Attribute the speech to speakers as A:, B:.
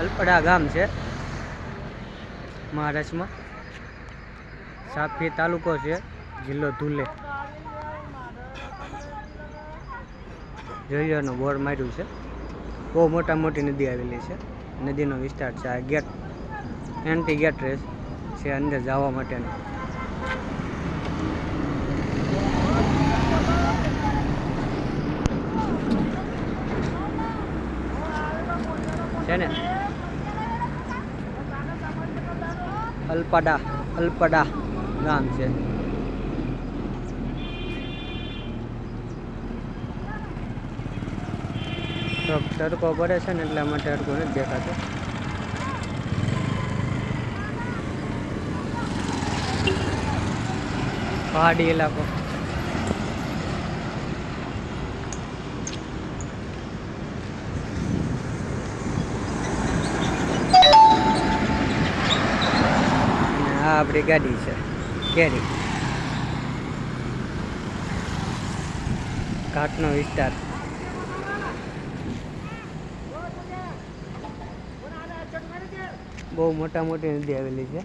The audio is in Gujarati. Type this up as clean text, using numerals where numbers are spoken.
A: અલપડા ગામ છે મહારાષ્ટ્રમાં. સાપી તાલુકો છે, જિલ્લો ધુલે. જોઈઓનું બોર માર્યું છે. બહુ મોટી નદી આવેલી છે. નદીનો વિસ્તાર છે. આ ગેટ એન્ટી ગેટ રેસ છે અંદર જવા માટેનો. છે ને અલપડા ગામ છે. તો તડકો પડે છે ને એટલા માટે તડકો નથી દેખાતો. પહાડી ઇલાકો. આ આપણી ગાડી છે કેરી. ઘાટનો વિસ્તાર. બહુ મોટી નદી આવેલી છે.